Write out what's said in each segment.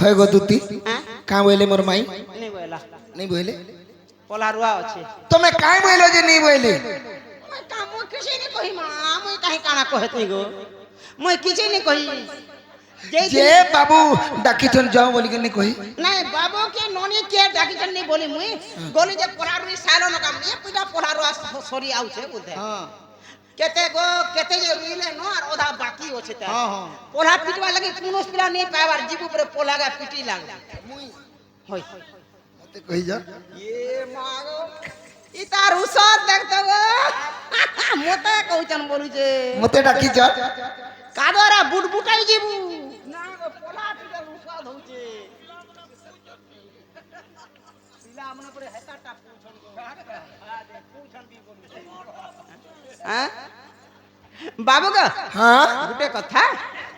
হয় গো দুতি হ্যাঁ কাঁ বইলে মোর মাই नहीं बोला नहीं বইলে पोलारुआ अच्छे তুমি কাই বইলো যে नहीं বইলে मैं काम किसी ने कही मां मैं कहीं काना कहती गो मैं किसी ने कही যে বাবু ডাকিছন যাও বলি কেন কই नहीं बाबू के नोनी के डाकी नहीं बोली मुई गोली जे पोलारुई सालो न काम नहीं पूजा पोलारुआ सॉरी आउ छे बुझे हां केते गो केते जे रुइले न और ओधा बाकी होछे त हां हां पोला पिटवा लगे पुनस पिला नहीं पावर जीबू पर पोलागा पिटी लाग मुई होय मते कहि जा ये मागो इ तार उसर देखतो गो मोते कहउचन बोलु जे मते डाकिछ कादरा बुटबुटाई जीबू ना गो पोला पिटा उसर होउचे पिला हमने परे हेताटा पूछन पूछन भी बोलु हां बाबू गो हां गुटे कथा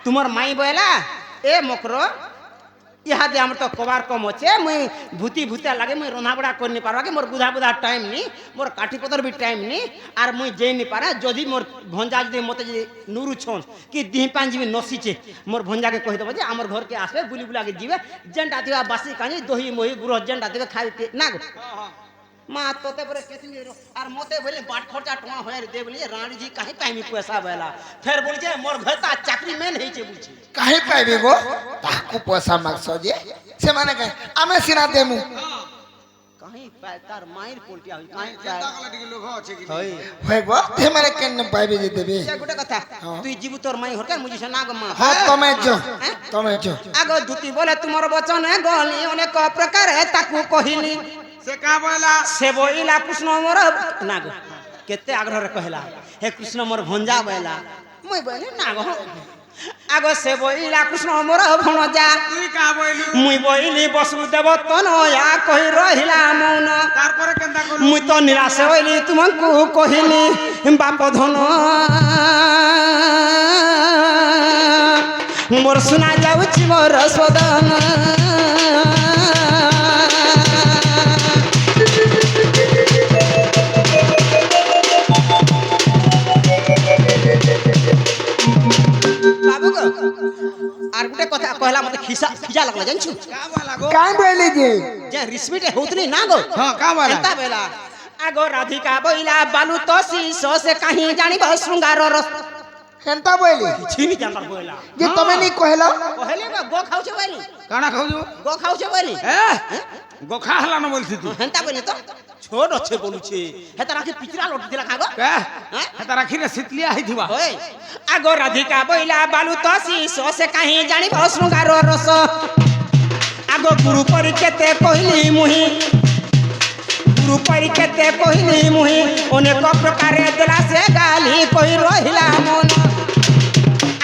तुमर माई बोला ए मकरो यहाँ दे हम तो कबार कम अच्छे मुई भूती भूतिया लगे मुई रंधा बड़ा कर नहीं पारा के मोर बुधा बुधा टाइम नहीं मोर काठी पतर भी टाइम नहीं आर मुई जे नहीं पारा जदि मोर भंजा जदि मते जे नुरु छन कि दिह पांच भी नसीचे मोर भंजा के कहि दबो जे हमर घर के आसे बुली बुला के जीवे जेंटा थिबा बासी कानी दही मोही गुरो जेंटा थिबे खाइ ना गो मां तोते परे केतनी आर मते बोले बाट खर्चा टोआ होय दे बोली रानी जी काहे पाइमी पैसा बेला फिर बोली जे मोर घर ता चाकरी में नहीं छे बुझी काहे पाइबे गो ताकू पैसा मागसो जे से माने कहे आमे सिना देमु कहीं तार माइर पोल्टिया होई कहीं जाता टिके लोग अच्छे कि होई হয় গো তে माने केन पाइबे जे देबे से गुटे कथा तू जीबू तोर माई होके मुझे से ना ग मां हां तमे जो आगो दुती बोले तुमर वचन है गली अनेक प्रकार है ताकू कहिनी से का बोला से बोइला कृष्ण मोर ना गो केते आग्रह रे कहला हे कृष्ण मोर भंजा बोला मुई बोले ना गो आगो से बोइला कृष्ण मोर भणजा তুই का बोलू मुई बोइली वसुदेव तनया कहि रहिला मौन तार पर केंदा कोलू मुई तो निराश होइली तुमको कहिनी बाप धन मोर सुना जाउछि मोर सदन बाबू को आर गुटे कथा कहला मते खिजा लगला जानछु का बोला गो काई बोले जे जे रिस्मिटे होतनी ना गो हां का बोला एता बेला आगो राधिका बोइला बालू तो शीशो से कहीं जानिबो श्रृंगार रस हेंता बोले छिनी जानर बोइला जे तमे नहीं कहलो कहले गो खाउछे बोली काना खाऊ गो खाउछे बोली ए गोखा हला न बोलथि तू हेंता बोली तो छोट अच्छे बोलुछे हेता राखी पिचरा लोट दिला खागो का हता राखी रे सितलिया ही थिबा ओए आगो राधिका बोइला बालू तो शीशो से कहीं जानिबो श्रृंगार रस आगो गुरु परिकेते कहली मुही गुरु परिकेते कहली मुही अनेक प्रकार देला से गाली कहि रहिला मन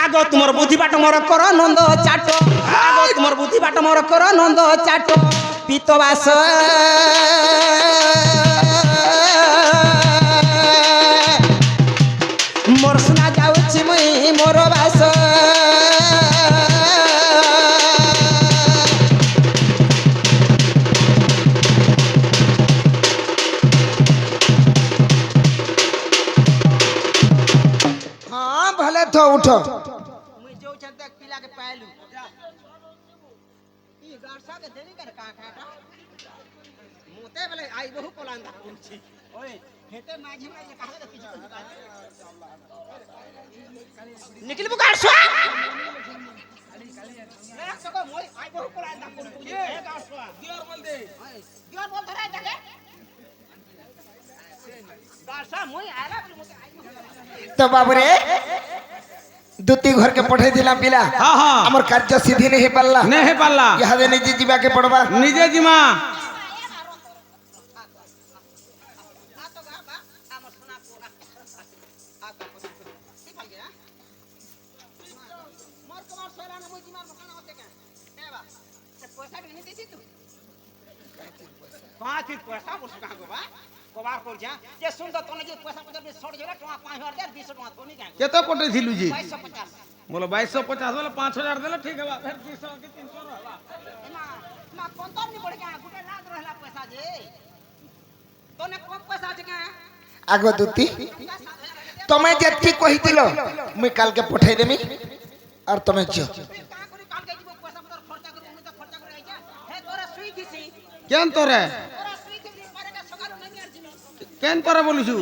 आगो तुमर बुद्धि बाट मोर कर नंद चाट आगो तुमर बुद्धि बाट मोर कर नंद चाट पीतवास मोर सुना जाउछि मुई मोर बास हां भले तो उठो मुई जो छते पिला के पायलू ई गारसा के देनी कर का खाटा मोते वाले आई बहु कोलांदा कुंची ओए हेते माझी में ये कहा किछ निकल बुकार सो मेरा सको मोई आई बहु कोलांदा कुंची ए गारसा गियर बोल दे गियर बोल धरा जाके गारसा मोई आला मोते आई तो बाबरे दुती घर के पठे दिला पिला हां हां हमर कार्य सिद्धि नहीं पल्ला नहीं पाला यहा दे निजी जीवा के पड़बा निजे जिमा पैसा बोल कहां गो बा कबार कर जा जे सुंदर तने जे पैसा 50 छोड़ जेला टका 5000 200 टका थोनी का केतो कोटे थिलु जी 2250 बोलो 2250 वाला 5000 देला ठीक है बा फिर 200 के 300 रहला ना कंतर नहीं पड़े का गुटे लाग रहला पैसा जे तने कम पैसा जे का आगो दुती तमे जेती कहितिलो मुई काल के पठे देमी और तमे जो का करी काल के जीव पैसा मतर खर्चा करू मुई तो কেন তোরে কেন তোরে বলিছু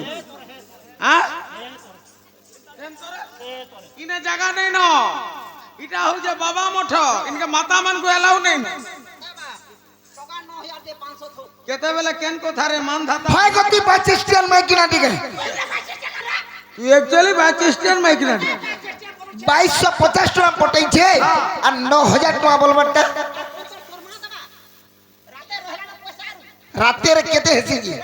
হ্যাঁ কেন তোরে ইনে জায়গা নেই ন এটা হচ্ছে বাবা মঠ ইনকে মাতা মানকু এলাও নেই ন কেতেবেলে কেন কথারে মান ধাতা হয় গতি 25 স্ট্যান্ড মাই কিনা দিকে তুই একচুয়ালি 25 স্ট্যান্ড মাইক না 2250 টাকা পটাইছে আর 9000 টাকা বলবারটা রাতের কেতে হেসি কি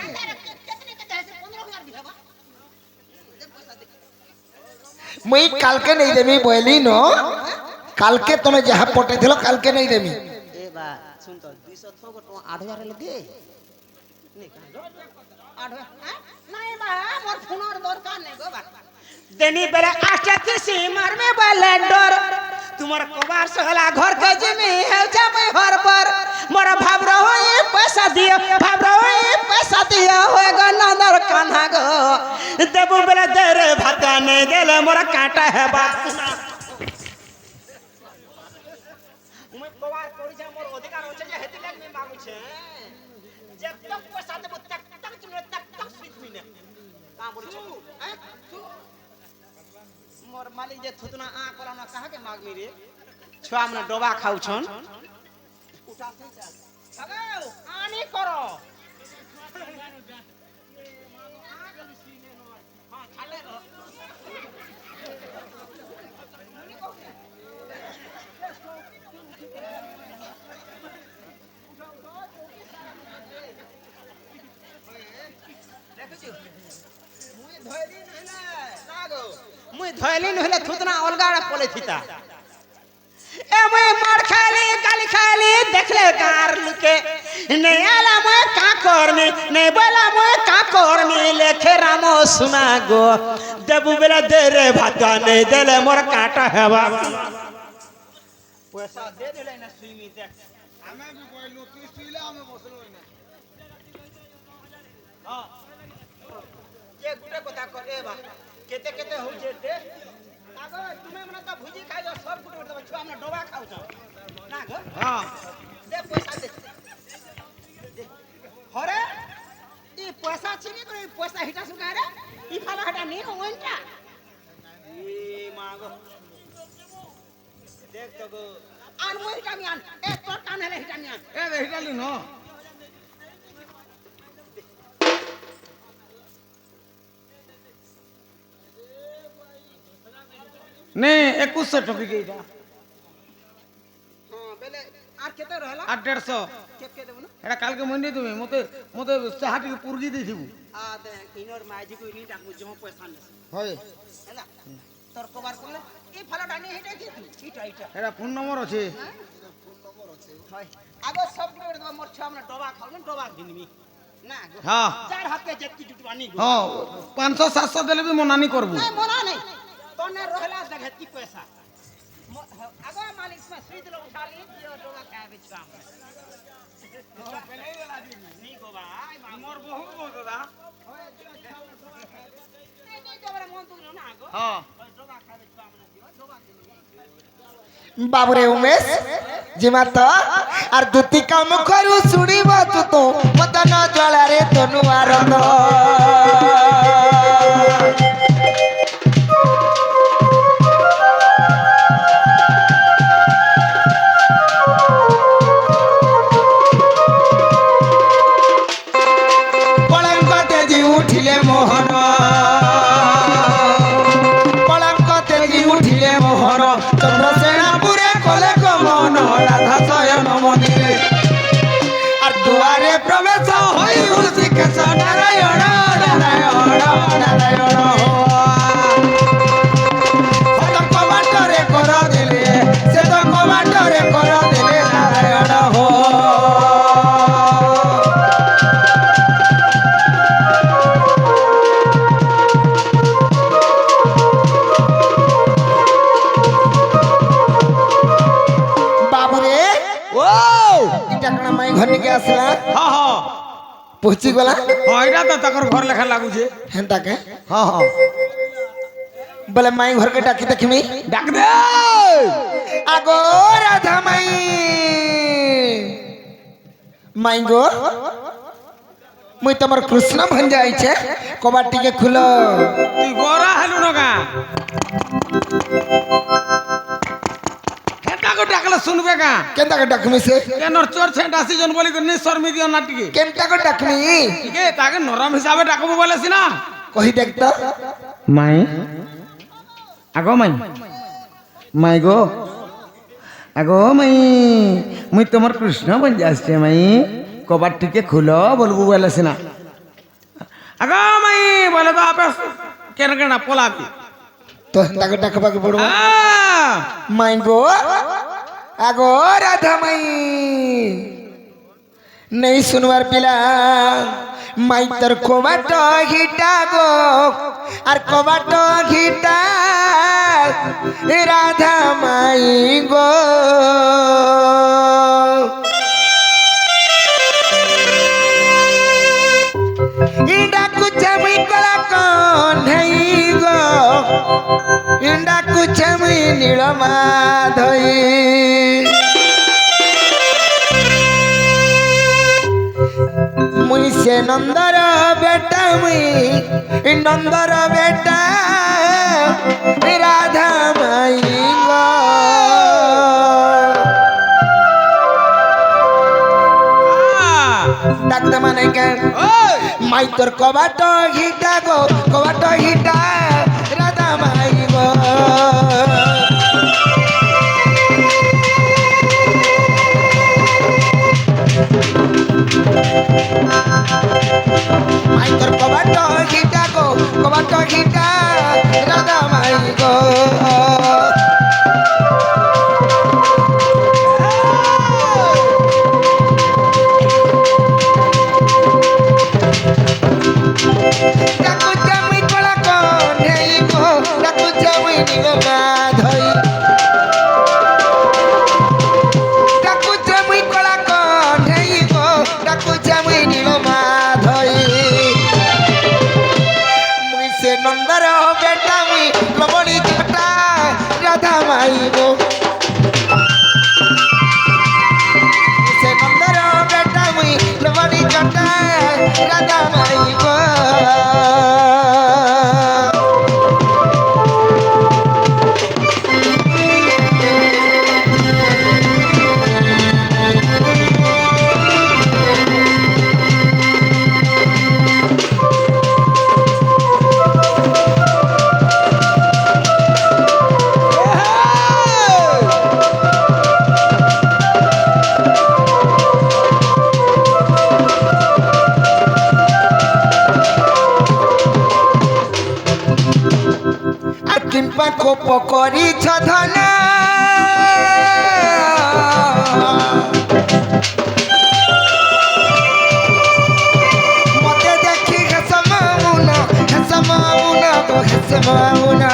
মুই কালকে নেই দেমি বইলি ন কালকে তুমি যাহা পটাইছিল কালকে নেই দেমি এ বা শুন তো 200 থো গো 8000 লগে নে কান 8000 নাই বা মোর ফোনর দরকার নাই গো বা দেনি বেলা আসতে সীমার মে বলেন্ডর তোমার কবার সহলা ঘর কে জমি হে যাবে হরবার মোর ভাব রই পয়সা দিও ভাব রই পয়সা দিও হয়ে গো নন্দর কান্हा গো দেবু বেলা দেরে ভাত নে দেলে মোর কাটা হেবা মুই কবার করি যা মোর অধিকার আছে যে হেতি লাগ মে মাগুছে যে তক পয়সা দেব তক তক তুমি তক তক সুইতমি না কা বলছ হ্যাঁ मोर मालिक जे थुतना आ कोलाना कहा के मागमी रे छुआ हमने डोबा खाउछन उठा से चल अगो आनी करो हां छाले रहो देखछु मुई धैर्य नहला लागो मुई धैली नहले थुतना अलगाड़ा पले थिता ए मुई मार खाली गाली खाली देखले गार लुके नहीं आला मुई का करमी नहीं बोला मुई का करमी लेखे रामो सुना गो देबू बेला दे रे भाता नहीं देले मोर काटा हेबा पैसा दे देले ना सुईमी देख हमें भी बोललो तू सुईला हमें बसलो ना हां ये गुटे কথা করে বা केते केते हो जे दे आगो तुमे मने त भुजी खाइ जो सब गुटे गुटे छुआ हमने डोबा खाउ छ ना गो हां दे पैसा दे हरे ई पैसा छिनी करे पैसा हिटा सुका रे ई फाला हटा नी होइनटा ई मागो देख तो गो आन मोइ हिटा मियान ए तोर कान हेले हिटा मियान ए दे हिटाली न ने 2100 टकी गईटा हां बेले আর কেতে রহলা 850 কেতে দেব না এটা কালকে মন্ডি তুমি মতে মতে চাহাটি পুরগি দেইছিবু আ দে ইনর মাইজি কই নি ডাকু জম পয়সা নে হয় হেলা তোর কবার করলে এই ফালাটা নি হেটা কি ইটা ইটা এটা ফোন নম্বর আছে হয় আগো সব করে দেব মোর ছমনে ডবা খাও না ডবা ঘিনমি না গো হ্যাঁ চার হাতে যেতি জুটবানি গো হ্যাঁ 500 700 দেলে বি মনানি করবু নাই মনা নাই তোনে রহলা দেখে কি পয়সা আগো মালিক में सुई दिलो उठा ली दियो डोगा खाए बिचवा नी गो भाई মোর বহু দাদা नहीं जबरा मन तू ना गो হ্যাঁ डोगा खाए बिचवा मन दियो डोगा बाबुरे उमेश जिमा तो और दुती का मुखरु सुनिबा तू तो मदन ज्वाला रे तनु आरंद पलंक तेजी उठिले मोहन पलंक तेजी उठिले मोहन चंद्रसेनापुरे कले गमन राधा शयन मन्दिरे और दुआरे प्रवेश होई ऋषिकेश नारायण नारायण नारायण से तो कमाटरे कर देले से तो कमाटरे कर देले नारायण हो बाबुरे ও इटा कणा माई घर निके आसला হ্যাঁ হ্যাঁ पहुंची गला হ্যাঁ এটা তো তাকর ঘর লেখা লাগুছে हेंता के হ্যাঁ হ্যাঁ बोले माई घर के डाकी देखमी ডাক দে आगो राधा माई মাই গো মুই তোমার কৃষ্ণ ভঞ্জা আইছে কবাট টিকে খুলো। তুই গোরা হেলু নগা হেটাকে ডাকলে শুনবে গা কেনটাকে ডাকমি সে কেন চোর ছেট আসিজন বলি নি শর্মি দিও না টিকে কেনটাকে ডাকমি ঠিক আছে তাকে নরম হিসাবে ডাকবো বলেছি না কহি দেখতো মাই আগো মাই মাই গো আগো মাই মুই তোমার কৃষ্ণ বঞ্জা আসছে মাই কবার টিকে খুলো বলবো বলেছি না আগো মাই বলে তো আপে কেন কেন পলাবি তো তাকে ডাকবাকে পড়বো মাই গো আগো রাধা মাই नहीं सुनवार पिला माई तर कोबाट घिटा गो और कोबाट घिटा राधा माई गो इंडा कुछ मी कला कौन है गो इंडा कुछ मी नीलमा धोई मुई से नंदर बेटा मुई नंदर बेटा राधा माई गो डाकते माने के माई तोर कबाट घिटा गो कबाट घिटा राधा माई गो माई तोर कबाट घिटा गो कबाट घिटा राधा माई गो डाकू जमी कला कौन है गो डाकू जमी नीलमा धई डाकू जमी कला कौन है गो डाकू जमी नीलमा धई मुई से नंदर बेटा मुई लबड़ी छटा राधा माई गो से नंदर बेटा मुई लबड़ी छटा राधा माई गो को पकड़ी छधना मते देखी हसमाउना हसमाउना गो हसमाउना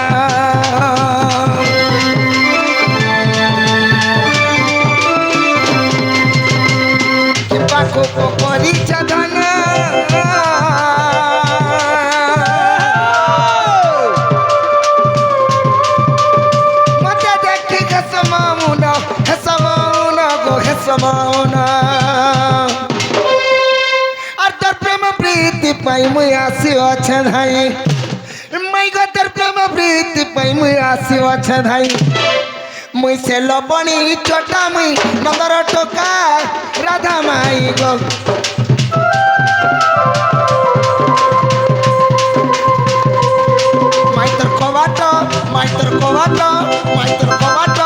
को पकड़ी छधना समाउना और तर प्रेम प्रीति पाई मुई आसी अच्छा धाई मई गो तर प्रेम प्रीति पाई मुई आसी अच्छा धाई मुई से लबणी छोटा मुई नगर टोका राधा माई गो माई तर कबाट माई तर कबाट माई तर कबाट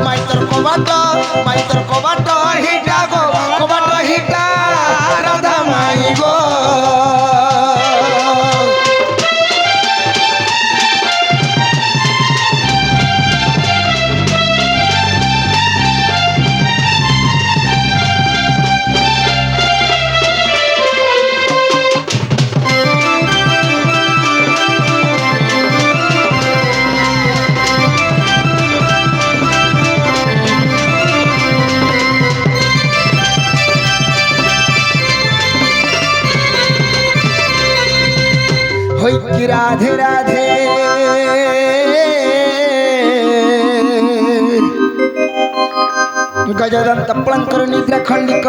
माई तर कबाट माई तर कबाट हिटा गो कबाट हिटा राधा माई गो होई की राधे राधे गजदंत प्लंकर निद्रा खंडिक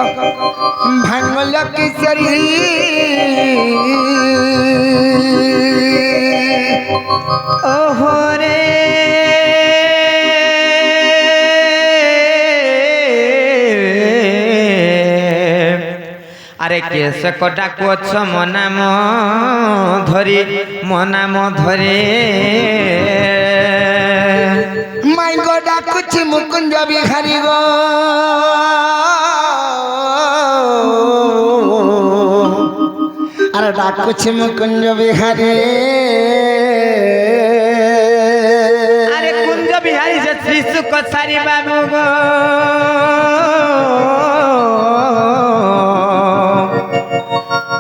भांगल किशोरी ओहो रे আরে কেস কটা কোছ মনাম ধরি মনাম ধরে মাই গো ডাকুছি মুকুঞ্জ বিহারি গো আরে ডাকুছি মুকুঞ্জ বিহারি আরে কুঞ্জ বিহারি যে শ্রী সুখ সারি বাবু গো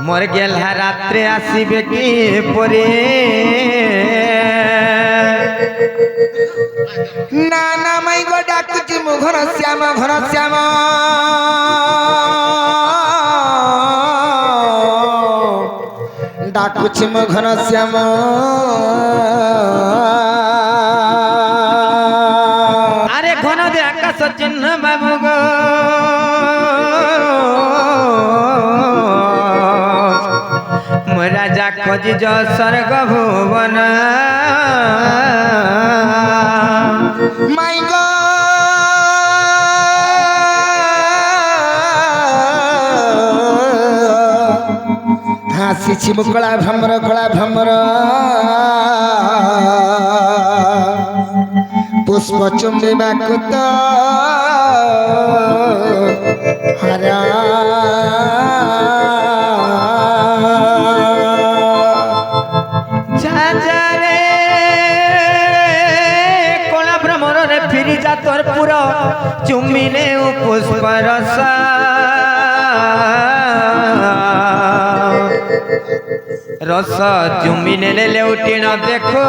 মোর গেলা রাত্রে আসিবে কি পরে না না মাই গো ডাকুছি মু ঘর শ্যাম ডাকুছি মু ঘর শ্যাম আরে ঘন দে আকাশ চিহ্ন বাবু গো রাজা খোঁজি য স্বর্গ ভুবন মাই গো হাসিছি মুকলা ভ্রমর পুষ্প চুম্বিବାକୁ ତ ହରା ঝাঝারে কলা ভ্রমরে ফিরি যা তোর পুরো চুমিলে ও পুষ্প রস রস চুমি নেলে লেউটিণ দেখো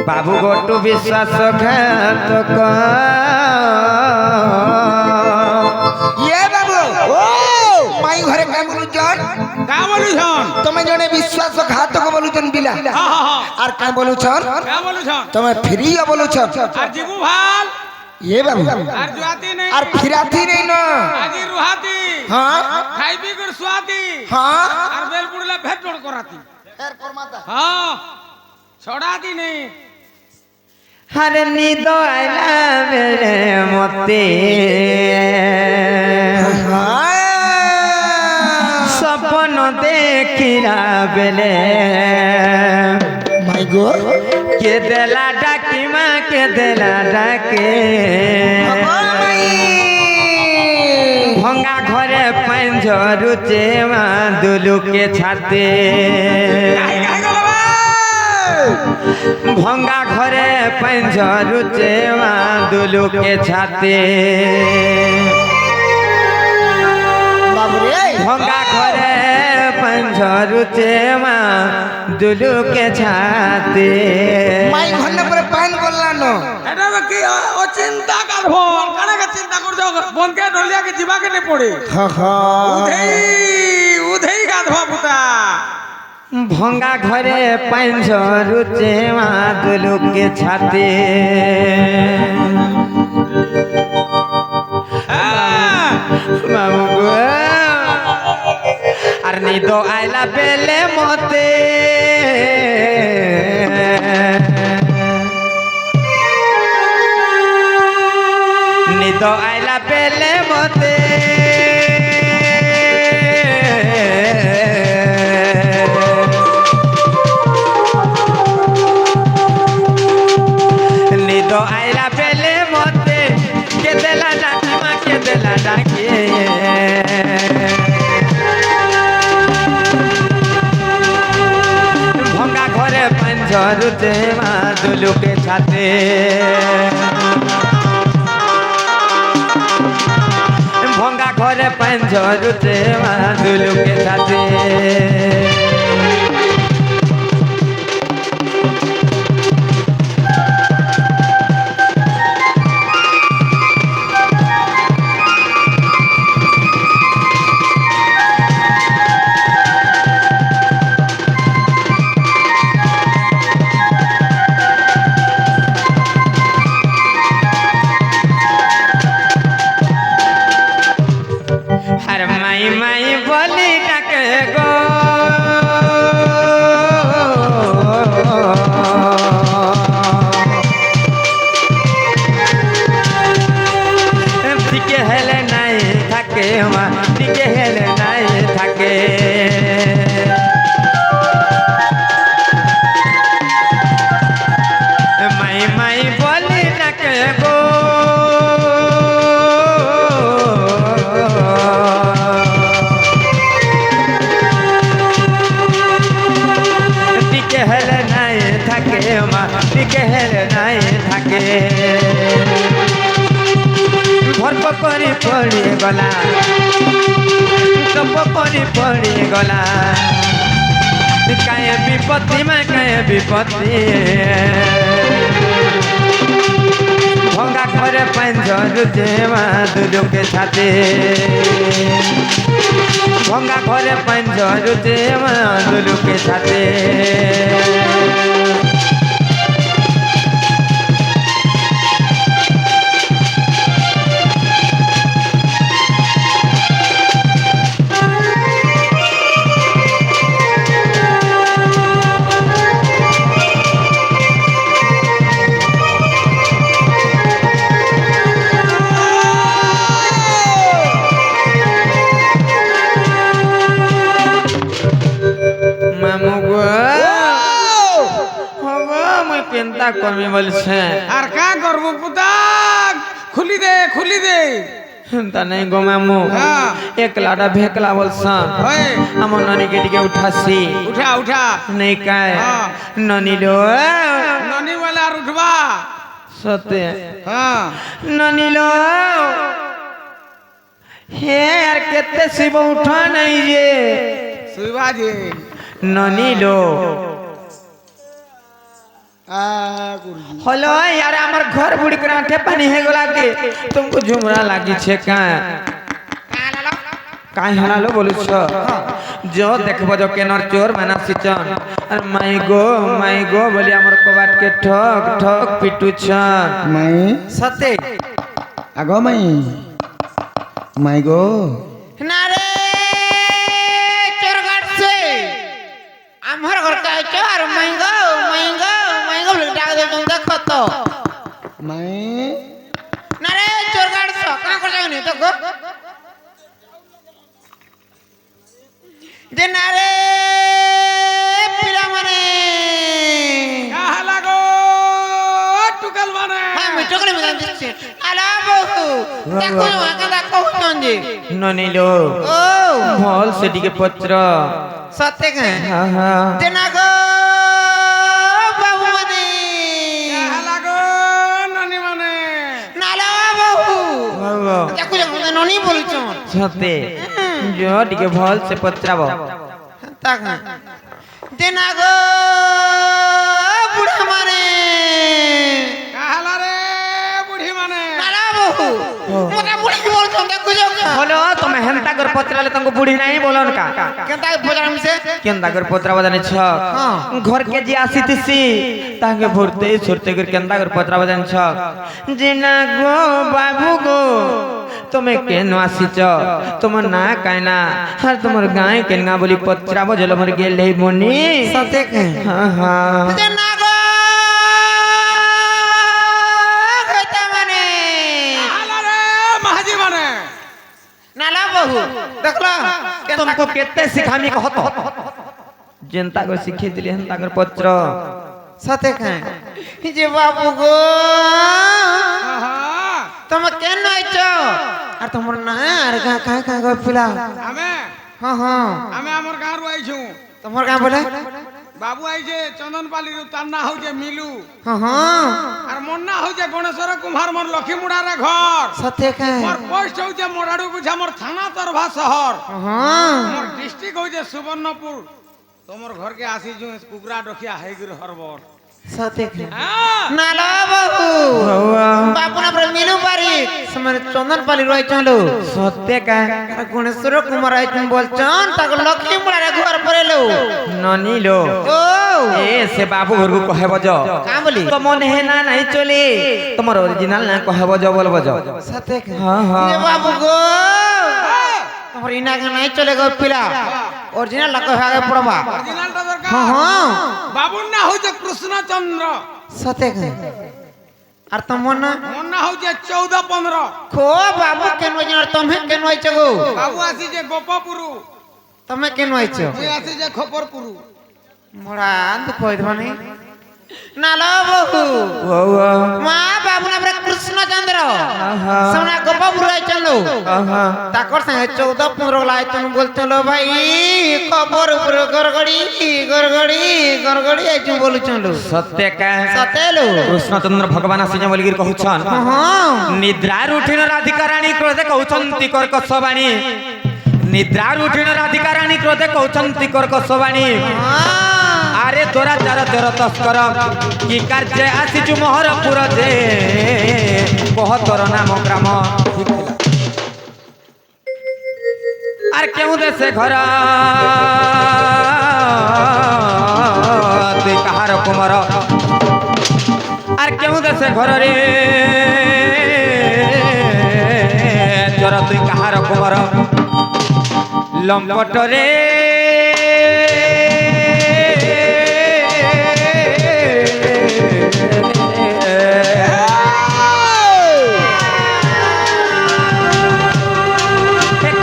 বাবু গটু বিশ্বাসঘাতক ইয়ে বাবু ও মাই ঘরে কাম বলুছন কা বলুছন তুমি জনে বিশ্বাসঘাতক বলুছন বিলা আর কাম বলুছন কা বলুছন তুমি ফ্রিয় বলুছন আর জিবু ভাল ইয়ে বাবু আর জুয়াতি নেই আর ফিরাতি নেই না আজি রুহাতি হ্যাঁ খাইবি করে সুয়াতি হ্যাঁ আর বেল পুড়লে ভেট জোড় করাতি হ্যাঁ ছড়াতি নেই হরে নিদ আইলা বেলে মতে স্বপ্ন দেখিলা বেলে মাই গো কে দেলা ডাকি মা কে দেলা ডাকে ভঙ্গা ঘরে পাঞ্জরুচে মা দুলুকে ছাতে ভঙ্গা ঘরে পাঞ্জরুচে মা দুলুকে ছাতে বাবুরে ভঙ্গা ঘরে পাঞ্জরুচে মা দুলুকে ছাতে মাই ঘন্টা পরে পান করলানো এটা কি ও চিন্তা করব কানাকে চিন্তা করছো বনকে ডলিয়াকে জিবাকে নে পড়ে হা হা উধেই গাধবা পুতা ভঙ্গা ঘরে পাঞ্জরুচে মা দুলুকে ছাতে বাবু গো আর নিদ আইলা বেলে মতে নিদ আইলা বেলে মতে নিদ আইলা বেলে মতে কে দেলা ডাকি মা কে দেলা ডাকে ভঙ্গা ঘরে পাঞ্জরুতে মা দুলুকে ছাতে ভঙ্গা ঘরে পাঞ্জরুতে মা দুলুকে ছাতে হেলে নাই থাকে মা টিকে হেলে নাই থাকে মাই মাই বলি ডাকে গো টিকে হেলে নাই থাকে মা টিকে হেলে নাই থাকে ভর্প করে পড়ে গলা সব করে পড়ে গলা কায়ে বিপত্তি মা কায়ে বিপত্তি ভঙ্গা করে পাঞ্জর যে মা দুলোকে ছাতে ভঙ্গা করে পাঞ্জর যে মা দুলোকে ছাতে চিন্তা করবি বলছে আর কা করবো পুতা খুলি দে তা নেই গো মামু হ্যাঁ। একলাটা ভেকলা বলছা হয় আমার ননীকে টিকে উঠাছি উঠা নেই কায় হ্যাঁ। ননী লো ননি বলে আর উঠবা সতে হ্যাঁ ননী লো হে আর কেতে শিব উঠা নাই যে শুইবা যে ননী লো হলো यार আমার ঘর বুড়ি করে আঠে পানি হয়ে গলা কে तुमको झुमरा লাগিছে কা কাই হালালো বলছ जो देखबो जो केनर चोर माना सिचन আর মাই গো বলি আমার কবাট কে ঠক ঠক পিটুছ মাই সতে আগো মাই গো না রে চোর কাটছে আমার ঘর কা চোর মাইগো বলে ডাক দে তুমি দেখো তো মাই না রে চোর কাটছো কাঁ করছ নি তো গো যে না রে পিলা মানে কাহলা গো টুকাল মানে হ্যাঁ আমি চোখে মেলা দিচ্ছি আলা বহু দেখো আকা কহুছন যে ননিলো ও ভল সেটিকে পত্র সত্যি কে হ্যাঁ হ্যাঁ যে না গো বাবু মানে কাহলা গো ননি মানে নালা বহু বাবা দেখো যে ননি বলছো সতে जो টিকে ভল সে পত্রাব তাক যে না গো বুড়া মানে কাহলা রে বুড়ি মানে নালা বহু মোটা বুড়ি বলছো দেখো যে হলো তুমি হেনতা কর পত্রালে তঙ্গ বুড়ি নাই বলন কা কেনতা বোঝাম সে কেন্দা কর পত্রাব জানি ছ ঘর কে যে আসিতিছি তাকে ভরতে ছুরতে কর কেন্দা কর পত্রাব জানি ছ যে না গো বাবু গো তুমি কেন আসিছ তোমার না কাইনা আর তোমার গায়ে কেনগা বলি পত্রাব জল মর গেল হে মনি সত্যি কে হ্যাঁ হ্যাঁ যে না গো কইতা মানে কাহলা রে মাহাজি মানে নালা বহু দেখলা तुमको केते सिखामी कहत जनता को सिखे दिले हंता कर पत्र সত্যি কে যে বাবু গো আহা তুমি কেন আইছ আর তোমার না আর কাঁ গো পিলা আমি হ্যাঁ আমার গাঁর আইছু তোমার কাঁ বলে বাবু আইছে চন্দন পালির তার না হচ্ছে মিলু হ্যাঁ আর মোর না হচ্ছে গণেশ্বর কুমার মোর লক্ষ্মীমুড়ারে ঘর সত্যি কে মোর পোস্ট হচ্ছে মোরাড়ু বুঝা মোর থানা তরভা শহর হ্যাঁ মোর ডিস্ট্রিক্ট হচ্ছে সুবর্ণপুর তোমার ঘরকে আসিছু কুকুরা ডকিয়া হাইগির হরবর সত্যি কে হ্যাঁ নালা বহু বাপু না প্রে মিনু পারি সময় চন্দন পালি রই চলো सत्य का গণেশ্বর কুমার আইছেন বলছন তাকে লক্ষ্মী মুড়ারে ঘর পরেলো ननी लो ও ए से बाबू घर को कहे बजो কাঁ বলি तो मन है ना नहीं चले तुम्हार ओरिजिनल ना कहे बजो बोल बजो সত্যি কে हाँ हाँ যে বাবু গো তোমার ইনা কে নাই চলে গো পিলা অরিজিনাল লাগ আগে পড়বা অরিজিনালটা দরকার হ্যাঁ বাবুর না হচ্ছে কৃষ্ণচন্দ্র সত্যি কে আর তোমার না মন্না হচ্ছে 14-15 খো বাবু কেন আইছ আর তুমি কেন আইছ গো বাবু আসি যে গোপপুরু তুমি কেন আইছ তুই আসি যে খপরপুরু মোড়া দুঃখ হইতবানি নালো বহু মা বাবু না কৃষ্ণচন্দ্র সোনা গোপপুর আইছলো তাকর সঙ্গে 14-15 লাই তুমি বলছলো ভাই খবর উপর গড়গড়ি গড়গড়ি গড়গড়ি আইছ বলছলো সত্য কা সতেলো কৃষ্ণচন্দ্র ভগবান আসিছে বলিকি কହୁছন হ্যাঁ নিদ্রার উঠিন রাধিকা রানী ক্রোধে কହୁছন্তি কর্কশ বাণী নিদ্রার উঠিন রাধিকা রানী ক্রোধে কହୁছন্তি কর্কশ বাণী আরে তোরা চার তের তস্কর কি কার্যে আসিছু মোহরপুর যে কহ তোর নাম গ্রাম আর কেউ দেশে ঘর তুই কাহার কুমার আর কেউ দেশে ঘর রে চর তুই কাহার কুমার লম্পট রে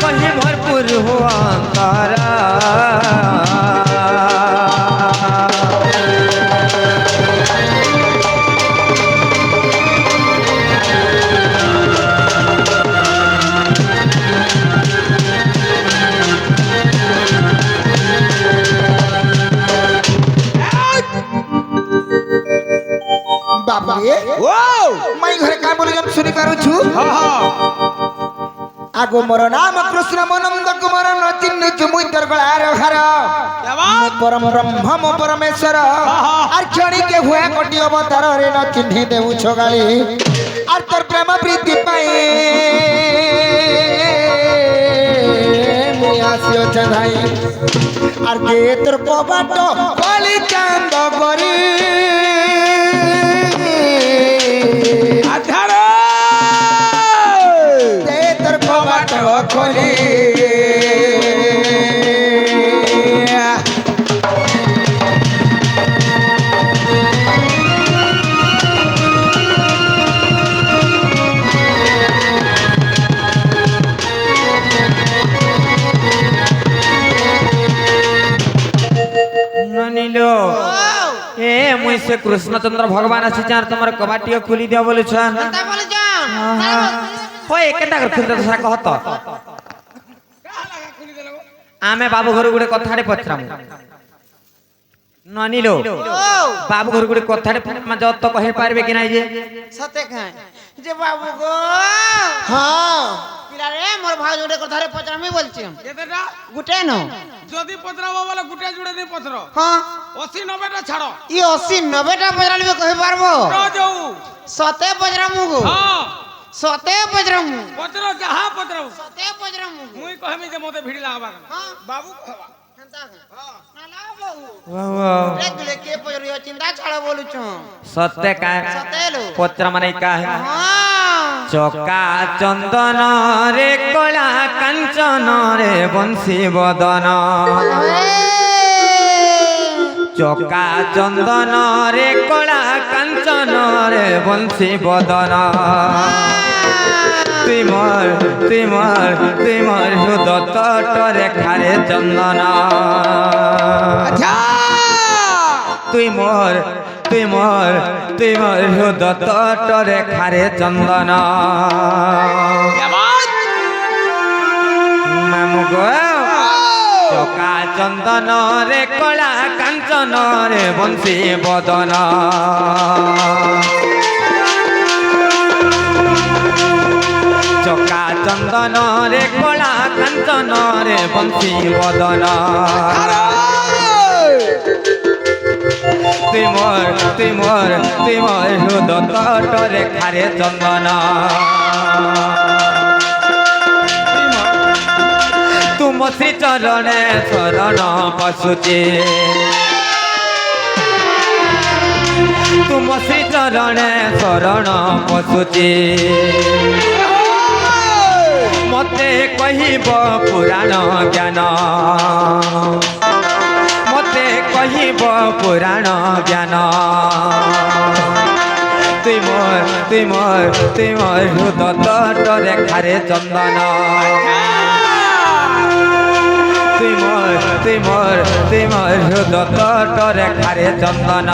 কহি ভরপুর হুয়া তারা বাবা রে মাই ঘরে কাম বলি আমি শুনি পারুছু আগো মোর নাম কৃষ্ণ মনন্দ কুমার নচিন্নু মুই তোর গলার হার মো পরম ব্রহ্ম মো পরমেশ্বর আর ক্ষণিকে হুয়া কোটি অবতার রে ন চিহ্নি দেউ ছগালি আর তোর প্রেম প্রীতি পাই মুই আসিও চাঁদাই আর কে তোর কবাট কলি চাঁদ গরি আধারে দে তোর কবাট খোলি নিল এ মুই সে কৃষ্ণচন্দ্র ভগবান আসিছে আর তোমার কবাটিও খুলি দিও বলেছন তা বলছ ওই কেটা খুলি দে সা কহত ଆମେ ବାବୁ ଘରୁ ଗୋଟେ କଥାଟେ ପଚାରାମୁ ନନିଲ ବାବୁ ଘରୁ ଗୋଟେ କଥାଟେ ଯତ କହି ପାରିବେ କି ନାଇଁ ଯେ সতে খায় যে বাবু গো হ্যাঁ পিলা রে মোর ভাই জোড়ে কথারে পচারামি বলছি কেতেটা গুটে ন যদি পচরাব বলে গুটে জুড়ে দি পচর হ্যাঁ 80-90টা ছাড় ই 80-90টা পচারালিবে কই পারবো যাও সতে পচারামু গো হ্যাঁ সতে পচারামু পচর যাহা পচরাও সতে পচারামু মুই কহমি যে মতে ভিড় লাগাবা হ্যাঁ বাবু কহবা হেন্তা না না বাবু વાહ রে দুলে কে পচারিও চিন্তা ছাড়া বলুছ સત્ય કા সতেলো પત્ર મને કા হ্যাঁ চকা চন্দন রে কলা কাঞ্চন রে বংশী বদন চকা চন্দন রে কলা কাঞ্চন রে বংশী বদন তুই মোর হৃদয় তটরে খারে চন্দন তুই মোর হৃদয় তটরে খারে চন্দন মামু গো চকা চন্দন রে কলা কাঞ্চন রে বংশী বদন চকা চন্দন রে কলা কাঞ্চন রে বংশী বদন তুই মোর হৃদয় তটরে খারে চন্দন তুম শ্রী চরণে শরণ পশুচে তুম শ্রী চরণে শরণ পশুচে মতে কহিব পুরাণ জ্ঞান মতে কহিব পুরাণ জ্ঞান তুই মোর হৃদয় রেখারে চন্দন তুই মোর হৃদয় রেখারে চন্দন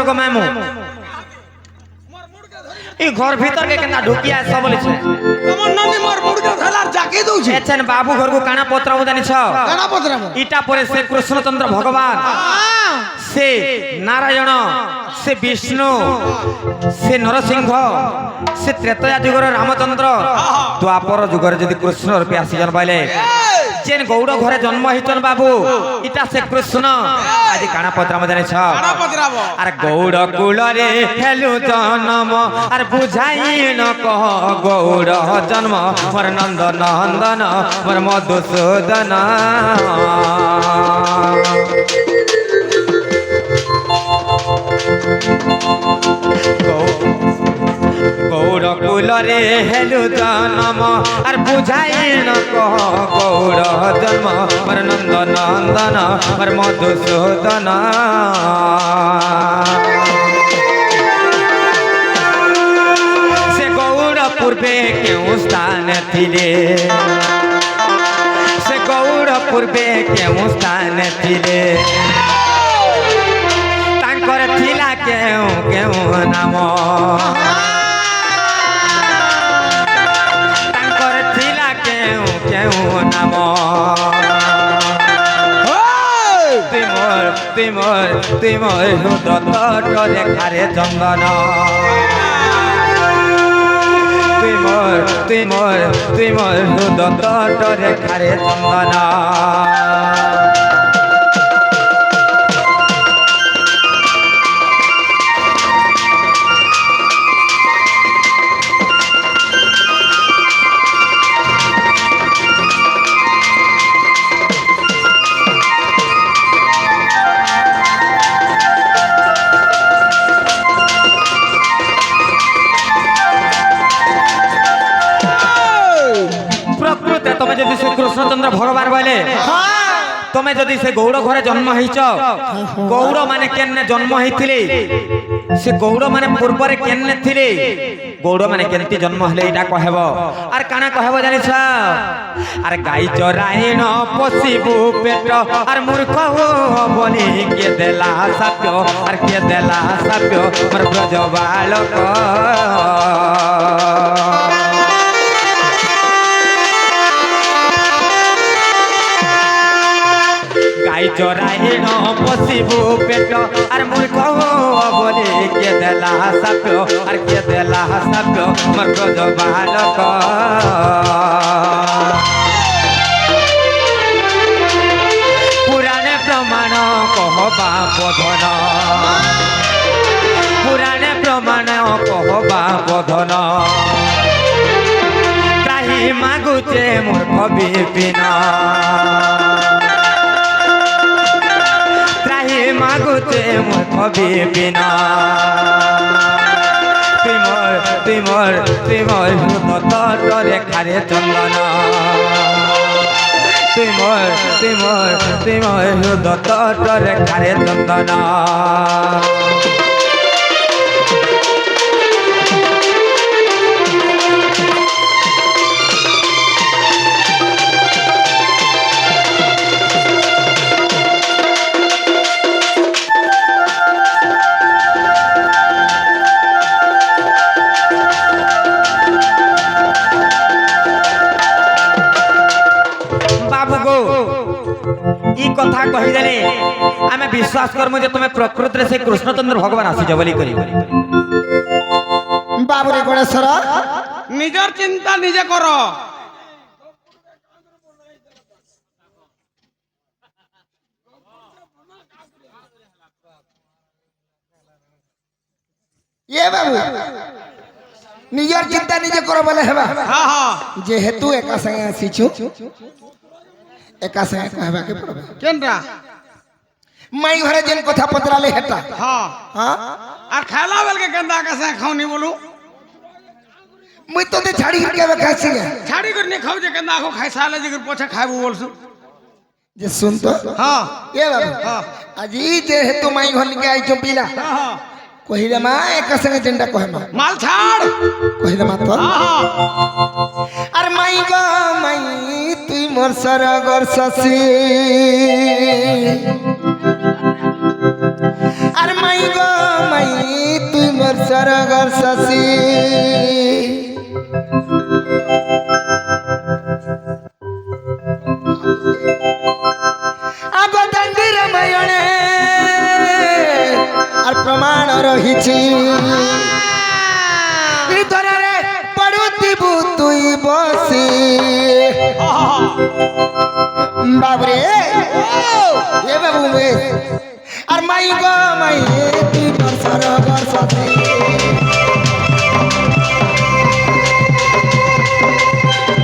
গো মামু এই ঘর ভিতর কে কেনা ঢুকিয়া আস বলেছে তোমার ননি মোর মুড়কে ধলার জাকি দউছে এছেন বাবু ঘরকু কানা পত্র জানিছ কানা পত্রাম ইটা পরে সে কৃষ্ণচন্দ্র ভগবান সে নারায়ণ সে বিষ্ণু সে নরসিংহ সে ত্রেতয়া যুগর রামচন্দ্র দ্বাপর যুগরে যদি কৃষ্ণ রূপে আসি জন্মাইলে যেন গৌড় ঘরে জন্ম হইছন বাবু ইটা সে কৃষ্ণ আজ কানা পত্রাম জানিছ কানা পত্রাম আর গৌড় কুলরে হেলু জন্ম আর বুঝাই ন কহ গৌড় জন্ম মোর নন্দ নন্দন মোর মধুসূদন গৌড় কুলরে হেলু জন্ম আর বুঝাই ন কহ গৌড় জন্ম মোর নন্দ নন্দন মোর মধুসূদন পূর্বে কেউ স্থান থিলে সে গৌড় পূর্বে কেউ স্থান থিলে তাঙ্কর থিলা কেউ কেউ নাম তাঙ্কর থিলা কেউ কেউ নাম তুই মোর হৃদয় রেখারে চন্দন তুই মোর হৃদয় রেখারে চন্দন তুমি যদি সে কৃষ্ণচন্দ্র ভগবান বলে তুমি যদি সে গৌড় ঘরে জন্ম হইছ গৌড় মানে কেনে জন্ম হইছিলে সে গৌড় মানে পূর্বরে কেনে থিলে গৌড় মানে কেনতি জন্ম হলে এটা কহেব আর কানা কহেব জানিছ আর গাই চরাইন পশিবু পেট আর মূর্খ বলি কে দেলা সাপ্য আর কে দেলা সাপ্য মোর ব্রজ বালক গাই চরাইন পশিবু পেট আর মূর্খ বলি কে দেলা সাপ্য আর কে দেলা সাপ্য মোর ব্রজ বালক পুরাণে প্রমাণ কহবা বধন পুরাণে প্রমাণ কহবা বধন ত্রাহি মাগুছে মূর্খ বিপিন মাগুতে মূর্খ বিপিন তুই মোর হৃদয় রেখারে চন্দন তুই মোর হৃদয় রেখারে চন্দন ই কথা কহিদেলে আমি বিশ্বাস করমু যে তুমি প্রকৃতিরে সেই কৃষ্ণচন্দ্র ভগবান আসিছ বলি করি বাবুরে গণেশ্বর নিজের চিন্তা নিজে কর এ বাবু নিজের চিন্তা নিজে করো বলে হেবা হ্যাঁ হ্যাঁ যেহেতু একা সঙ্গে আসিছু একা সঙ্গে কহবাকে পড়বে কেনটা মাই ঘরে যেন কথা পতরালে হেটা হ্যাঁ হ্যাঁ আর খাইলা বেলকে কেনটা কাছে খাওনি বলু মুই তোতে ছাড়ি কেবে খাইছি ছাড়ি করে নিয়ে খাও যে কেনটা আখো খাই সালে যে পছে খাইবো বলছু যে শুন তো হ্যাঁ এ বাবা আজি যেহেতু মাই ঘর লিখে আইছো পিলা হ্যাঁ হ্যাঁ কহিলে মা একা সঙ্গে যেনটা কহে মা মাল ছাড় কহিলে মা তো হ্যাঁ হ্যাঁ আর মাই গো মাই তুই মোর সরগর শশী আর মাই গো মাই তুই মোর সরগর শশী আগ দান্ডি রামায়ণে আর প্রমাণ রহিছি ধরে পড়ুতিবু তুই বসি বাবরে এ বাবু মে আর মাই গো মাই তুই বর্ষর বর্ষতে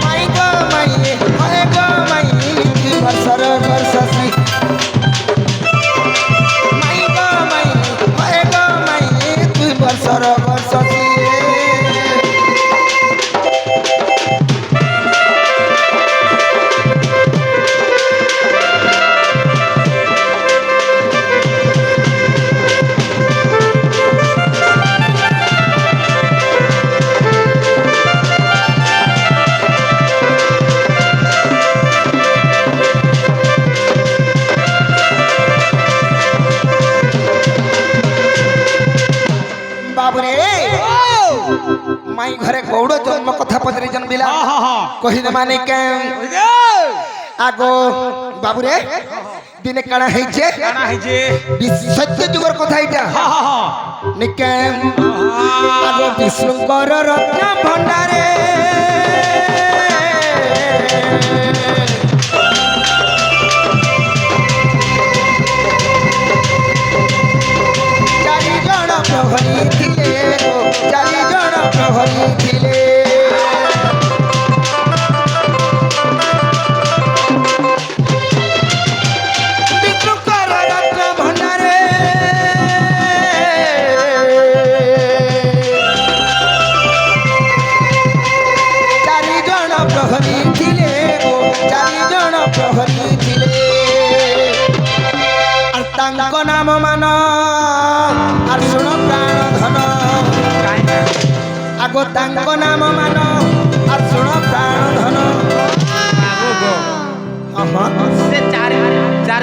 মাই গো মাই হয় গো মাই তুই বর্ষর বর্ষসি মাই গো মাই হয় গো মাই তুই বর্ষর বর্ষসি বাবরে মাই ঘরে গৌড় জন্ম কথা পচরে জন্মিলা হ্যাঁ হ্যাঁ কহিলে মানে কেন ওই যে আগো বাবুরে দিনে কাଣା হইছে কানা হইছে সত্য যুগর কথা এটা হ্যাঁ হ্যাঁ হ্যাঁ নিকেন আগো বিষ্ণুঙ্কর রত্ন ভণ্ডারে চারি জন প্রহরী ଥିଲେ গো চারি জন প্রহরী ଥିଲେ বিষ্ণুঙ্কর রত্ন ভণ্ডারে চারি জন প্রহরী ଥିଲେ গো চারি জন প্রহরী ଥିଲେ আর তাঙ্ক নাম মান আর শুণ প্রাণ ধন আগো তাঙ্ক নাম মান আর শুণ প্রাণ ধন ସେ ଚାରି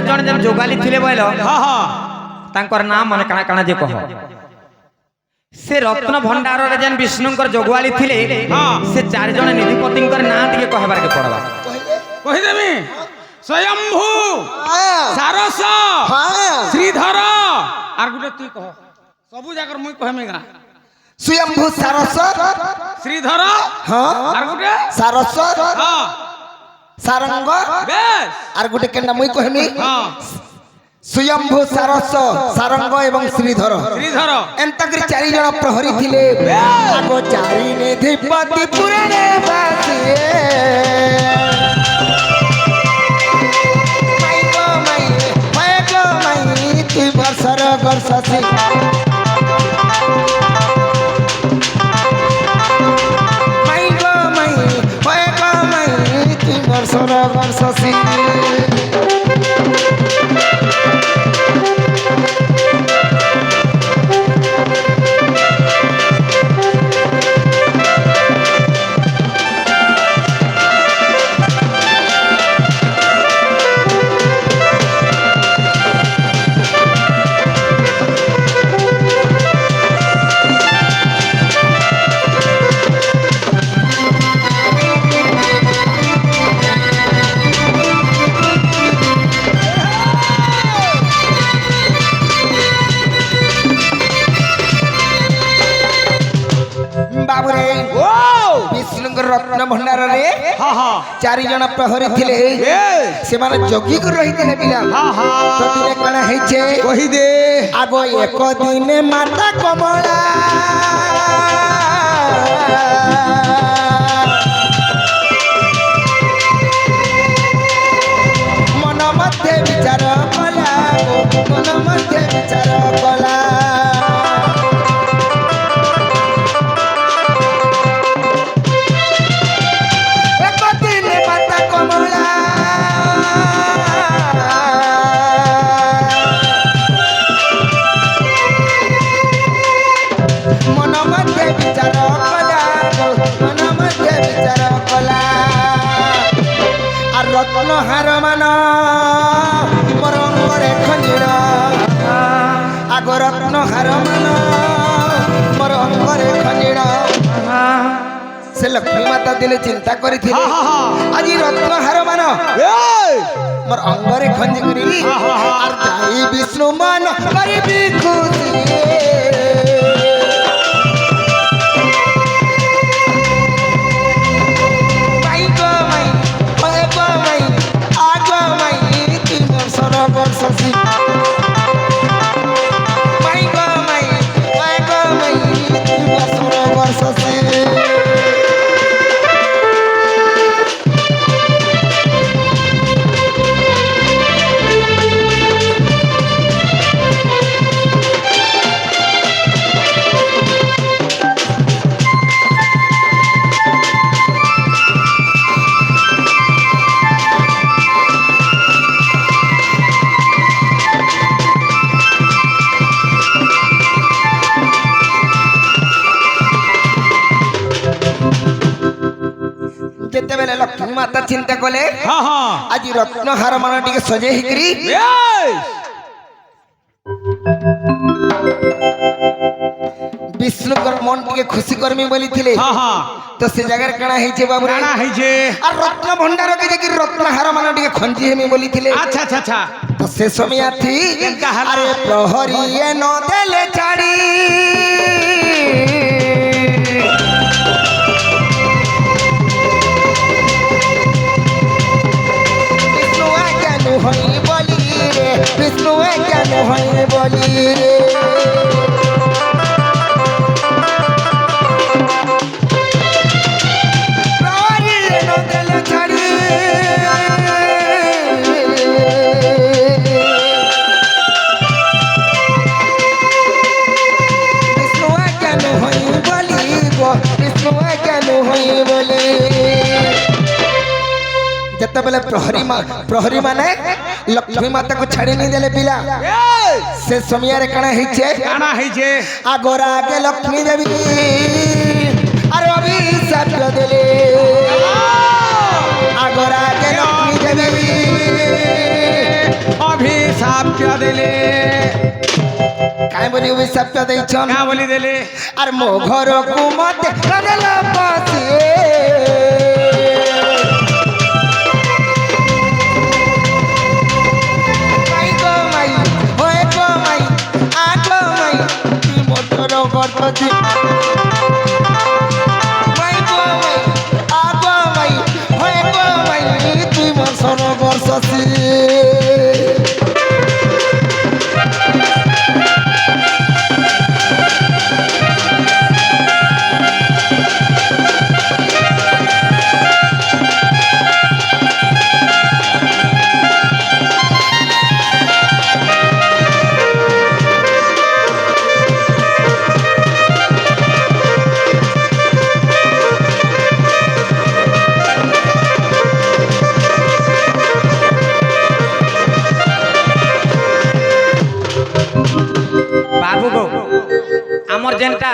ଜଣ ଯେନ୍ ଯୋଗାଲି ଥିଲେ ବୋଇଲ হ্যাঁ হ্যাঁ ତାଙ୍କର ନାଁ ମାନେ କାଣା କାଣା ଯେ କହ ସେ ରତ୍ନ ଭଣ୍ଡାରରେ ଯେନ୍ ବିଷ୍ଣୁଙ୍କର ଯୋଗୁଆଳି ଥିଲେ ସେ ଚାରି ଜଣ ନିଧିପତିଙ୍କର ନାଁ ଟିକେ କହିବାରକେ ପଡବା কহিদেমি স্বয়ম্ভু সারস হ্যাঁ শ্রীধর আর গুটে তুই কহ সবু জায়গার মুই কহমি গা স্বয়ম্ভু সারস শ্রীধর হ্যাঁ আর গুটে সারস হ্যাঁ সারঙ্গ বেশ আর গোটে কেনটা মুই কহমি হ্যাঁ স্বয়ম্ভু সারস সারঙ্গ এবং শ্রীধর শ্রীধর এন্তকরি চারি জন প্রহরী ଥିଲେ আগো চারি নিধিপতি পুরাণে বাসিয়ে মাই গো মাই মাই গো মাই তুই বর্ষর বর্ষসি মাই গো মাই মাই গো মাই তুই বর্ষর বর্ষসি বাবুরে ও বিষ্ণুଙ୍କର ରତ୍ନ ଭଣ୍ଡାରରେ হ্যাঁ হ্যাঁ ଚାରି ଜଣ ପ୍ରହରୀ ଥିଲେ ସେମାନେ ଜଗିକି ରହିଥିଲେ ପିଲା ତ ଦିନେ କଣ ହେଇଛେ কহিদে ଆଗ ଏକ ଦିନେ ମାତା କମଳା মন মধ্যে বিচার কলা মন মধ্যে বিচার কলা একদিনে পাতা কমলা মন মধ্যে বিচার কলা মন মধ্যে বিচার কলা আর রত্ন হার মান মোর অঙ্গরে খঞ্জির আগ রত্ন হার মান মোর অঙ্গরে খঞ্জির সে লক্ষ্মী মাতা দিলে চিন্তা করিଥିଲେ আজি রত্ন হার মান মোর অঙ্গরে খঞ্জি করি আর যাই বিষ্ণু মান করিবি খুশি Sasi Mai go mai Basura Sasi যেତେବେଳେ Lakshmi ମାତା ଚିନ୍ତା କଲେ ଆଜି ରତ୍ନ ହାର ମାନ ଟିକେ ସଜେଇ ହେଇକିରି ବିଷ୍ଣୁଙ୍କର ମନ ଟିକେ ଖୁସି କରମି ବୋଲିଥିଲେ ତ ସେ ଜାଗାରେ କାଣା ହେଇছে ବାବୁ কানা হইছে আর রত্ন ভণ্ডারকে দেখি রত্ন ହାର ମାନ ଟିକେ ଖଞ୍ଜି ହେମି ବୋଲିଥିଲେ আচ্ছা আচ্ছা আচ্ছা ତ ସେ ସମୟ ଆଥି କେନ୍ତା ହେଲା? ଆରେ ପ୍ରହରୀ ଏ ନ ଦେଲେ ଛାଡ଼ି বিষ্ণু কেন হই বলি রে বিষ্ণু কেন হই বলি রে প্রহরী এ ন দেলে ছাড়ি বিষ্ণু কেন হই বলি গো বিষ্ণু কেন হই বলি যেତେବେଳେ ପ୍ରହରୀ ମାନେ ଲକ୍ଷ୍ମୀ ମାତାକୁ ଛାଡ଼ି ନେଇ ଦେଲେ ପିଲା ସେ ସମୟରେ କାଣା ହେଇଛେ কানা হইছে আগরা আগে লক্ষ্মী দেবী আর অভিশাপ দেলে আগরা আগে লক্ষ্মী দেবী অভিশাপ দিলে কাই বলি অভিশাপ দেইছন কা বলি দিলে আর মো ঘরকু মতে দেল পসিয়ে মাই গো মাই ওয়ে গো মাই আ গো মাই কি motor গর্ভজি my go my a go my way গো মাই তুই মোর সরোবর শশী বাবু গো আমার যেনটা